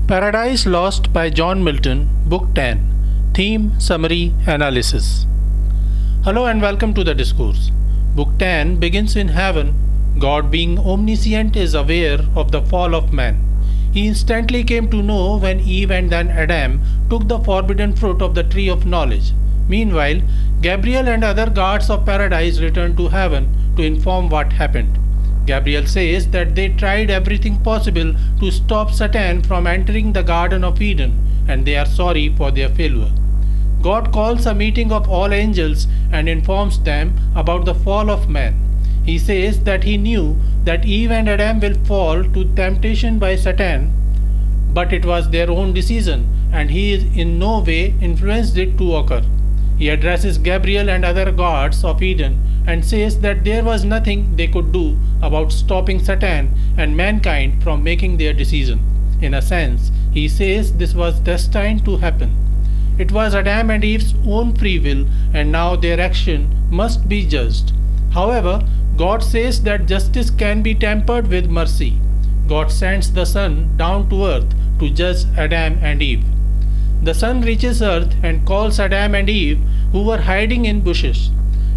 Paradise Lost by John Milton, Book 10. Theme, Summary, Analysis. Hello and welcome to the discourse. Book 10 begins in heaven. God, being omniscient, is aware of the fall of man. He instantly came to know when Eve and then Adam took the forbidden fruit of the tree of knowledge. Meanwhile, Gabriel and other guards of paradise returned to heaven to inform what happened. Gabriel says that they tried everything possible to stop Satan from entering the Garden of Eden, and they are sorry for their failure. God calls a meeting of all angels and informs them about the fall of man. He says that he knew that Eve and Adam will fall to temptation by Satan, but it was their own decision, and he in no way influenced it to occur. He addresses Gabriel and other guards of Eden and says that there was nothing they could do about stopping Satan and mankind from making their decision. In a sense, he says this was destined to happen. It was Adam and Eve's own free will, and now their action must be judged. However, God says that justice can be tempered with mercy. God sends the Son down to earth to judge Adam and Eve. The Son reaches earth and calls Adam and Eve, who were hiding in bushes.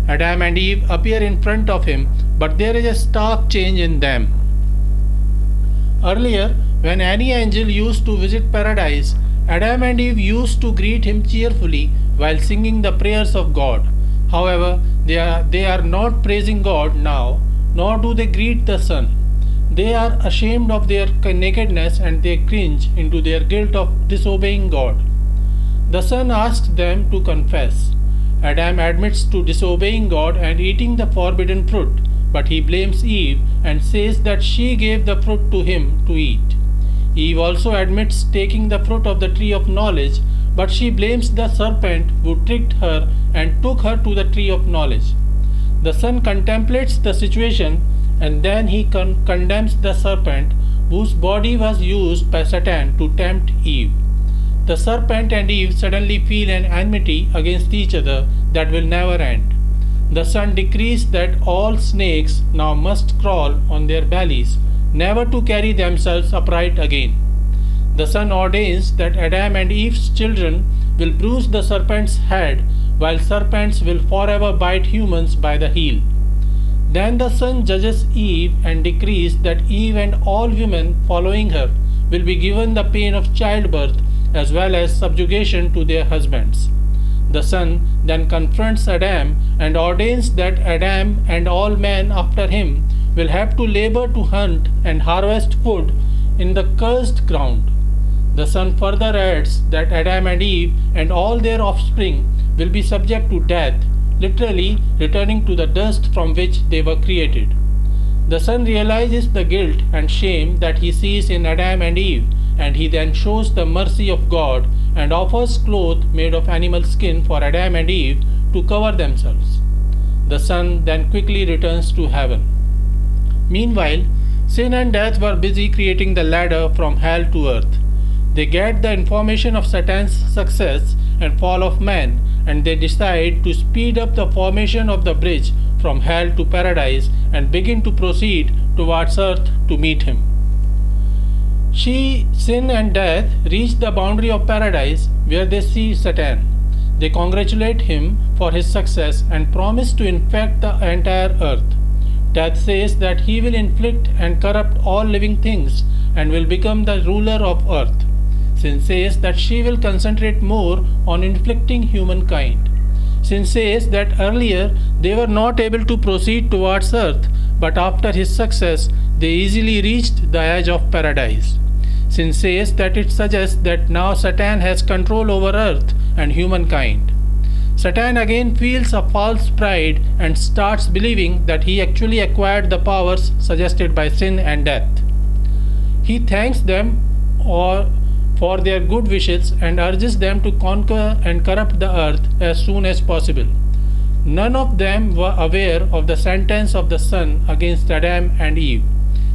Adam and Eve appear in front of him, but there is a stark change in them. Earlier, when any angel used to visit paradise, Adam and Eve used to greet him cheerfully while singing the prayers of God. However, they are not praising God now, nor do they greet the Son. They are ashamed of their nakedness and they cringe into their guilt of disobeying God. The Son asks them to confess. Adam admits to disobeying God and eating the forbidden fruit, but he blames Eve and says that she gave the fruit to him to eat. Eve also admits taking the fruit of the tree of knowledge, but she blames the serpent who tricked her and took her to the tree of knowledge. The Son contemplates the situation and then he condemns the serpent whose body was used by Satan to tempt Eve. The serpent and Eve suddenly feel an enmity against each other that will never end. The Son decrees that all snakes now must crawl on their bellies, never to carry themselves upright again. The Son ordains that Adam and Eve's children will bruise the serpent's head, while serpents will forever bite humans by the heel. Then the Son judges Eve and decrees that Eve and all women following her will be given the pain of childbirth as well as subjugation to their husbands. The Son then confronts Adam and ordains that Adam and all men after him will have to labor to hunt and harvest food in the cursed ground. The Son further adds that Adam and Eve and all their offspring will be subject to death, literally returning to the dust from which they were created. The Son realizes the guilt and shame that he sees in Adam and Eve, and he then shows the mercy of God and offers clothes made of animal skin for Adam and Eve to cover themselves. The Son then quickly returns to heaven. Meanwhile, sin and death were busy creating the ladder from hell to earth. They get the information of Satan's success and fall of man, and they decide to speed up the formation of the bridge from hell to paradise and begin to proceed towards earth to meet him. Sin and death reach the boundary of paradise where they see Satan. They congratulate him for his success and promise to infect the entire earth. Death says that he will inflict and corrupt all living things and will become the ruler of earth. Sin says that she will concentrate more on inflicting humankind. Sin says that earlier they were not able to proceed towards earth, but after his success they easily reached the edge of paradise. Sin says that it suggests that now Satan has control over earth and humankind. Satan again feels a false pride and starts believing that he actually acquired the powers suggested by sin and death. He thanks them for their good wishes and urges them to conquer and corrupt the earth as soon as possible. None of them were aware of the sentence of the Son against Adam and Eve.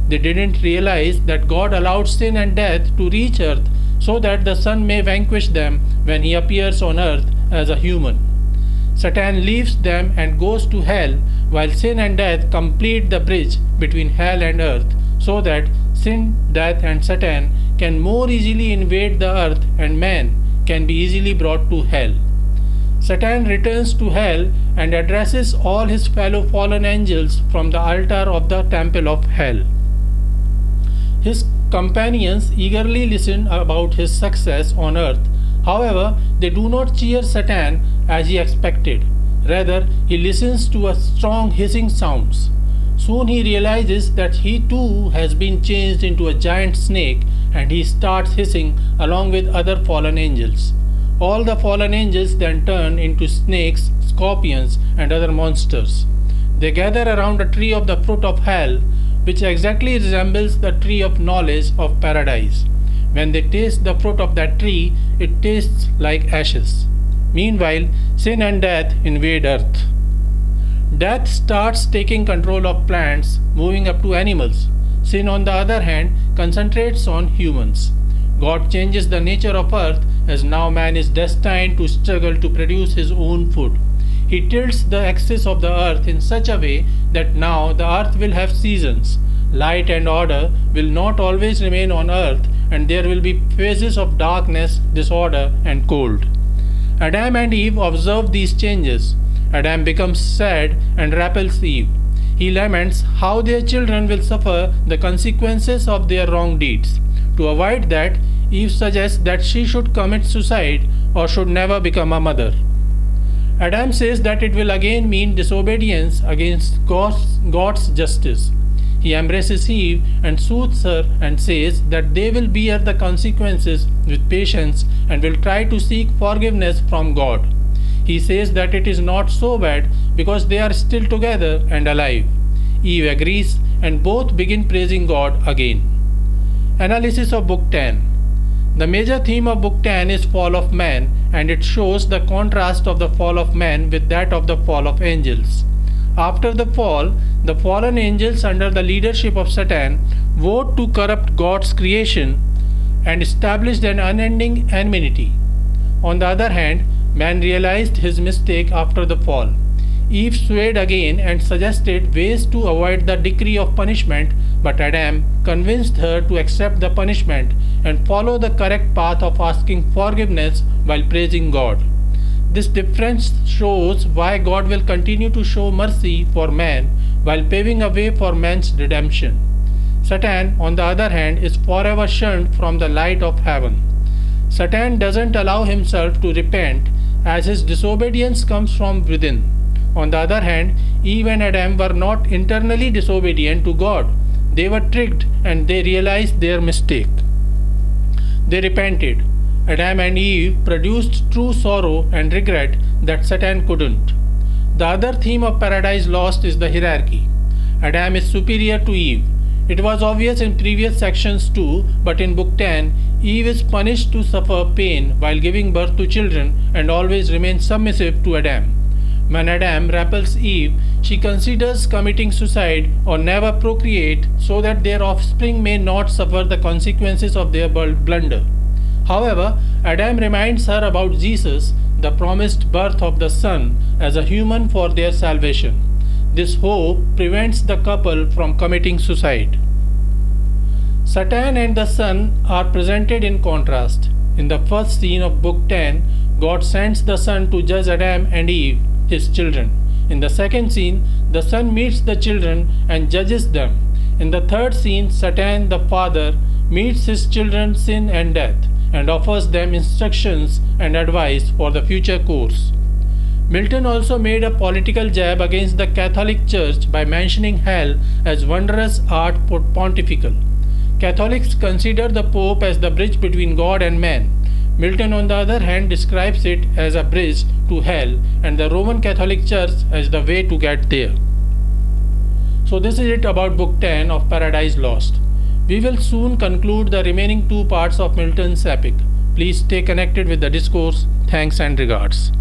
They didn't realize that God allowed sin and death to reach earth so that the Son may vanquish them when he appears on earth as a human. Satan leaves them and goes to hell, while sin and death complete the bridge between hell and earth so that sin, death and Satan can more easily invade the earth and man can be easily brought to hell. Satan returns to hell and addresses all his fellow fallen angels from the altar of the temple of hell. His companions eagerly listen about his success on earth. However, they do not cheer Satan as he expected. Rather, he listens to a strong hissing sounds. Soon he realizes that he too has been changed into a giant snake and he starts hissing along with other fallen angels. All the fallen angels then turn into snakes, scorpions, and other monsters. They gather around a tree of the fruit of hell, which exactly resembles the tree of knowledge of paradise. When they taste the fruit of that tree, it tastes like ashes. Meanwhile, sin and death invade earth. Death starts taking control of plants, moving up to animals. Sin, on the other hand, concentrates on humans. God changes the nature of earth as now man is destined to struggle to produce his own food. He tilts the axis of the earth in such a way that now the earth will have seasons. Light and order will not always remain on earth, and there will be phases of darkness, disorder, and cold. Adam and Eve observe these changes. Adam becomes sad and repels Eve. He laments how their children will suffer the consequences of their wrong deeds. To avoid that, Eve suggests that she should commit suicide or should never become a mother. Adam says that it will again mean disobedience against God's justice. He embraces Eve and soothes her and says that they will bear the consequences with patience and will try to seek forgiveness from God. He says that it is not so bad because they are still together and alive. Eve agrees and both begin praising God again. Analysis of Book 10. The major theme of Book 10 is fall of man, and it shows the contrast of the fall of man with that of the fall of angels. After the fall, the fallen angels under the leadership of Satan vote to corrupt God's creation and established an unending enmity. On the other hand, man realized his mistake after the fall. Eve swayed again and suggested ways to avoid the decree of punishment, but Adam convinced her to accept the punishment and follow the correct path of asking forgiveness while praising God. This difference shows why God will continue to show mercy for man while paving a way for man's redemption. Satan, on the other hand, is forever shunned from the light of heaven. Satan doesn't allow himself to repent as his disobedience comes from within. On the other hand, Eve and Adam were not internally disobedient to God. They were tricked and they realized their mistake. They repented. Adam and Eve produced true sorrow and regret that Satan couldn't. The other theme of Paradise Lost is the hierarchy. Adam is superior to Eve. It was obvious in previous sections too, but in Book 10, Eve is punished to suffer pain while giving birth to children and always remains submissive to Adam. When Adam repels Eve, she considers committing suicide or never procreate so that their offspring may not suffer the consequences of their blunder. However, Adam reminds her about Jesus, the promised birth of the Son, as a human for their salvation. This hope prevents the couple from committing suicide. Satan and the Son are presented in contrast. In the first scene of Book 10, God sends the Son to judge Adam and Eve, his children. In the second scene, the Son meets the children and judges them. In the third scene, Satan, the Father, meets his children, sin and death, and offers them instructions and advice for the future course. Milton also made a political jab against the Catholic Church by mentioning hell as wondrous art pontifical. Catholics consider the Pope as the bridge between God and man. Milton, on the other hand, describes it as a bridge to hell and the Roman Catholic Church as the way to get there. So this is it about Book 10 of Paradise Lost. We will soon conclude the remaining two parts of Milton's epic. Please stay connected with the discourse. Thanks and regards.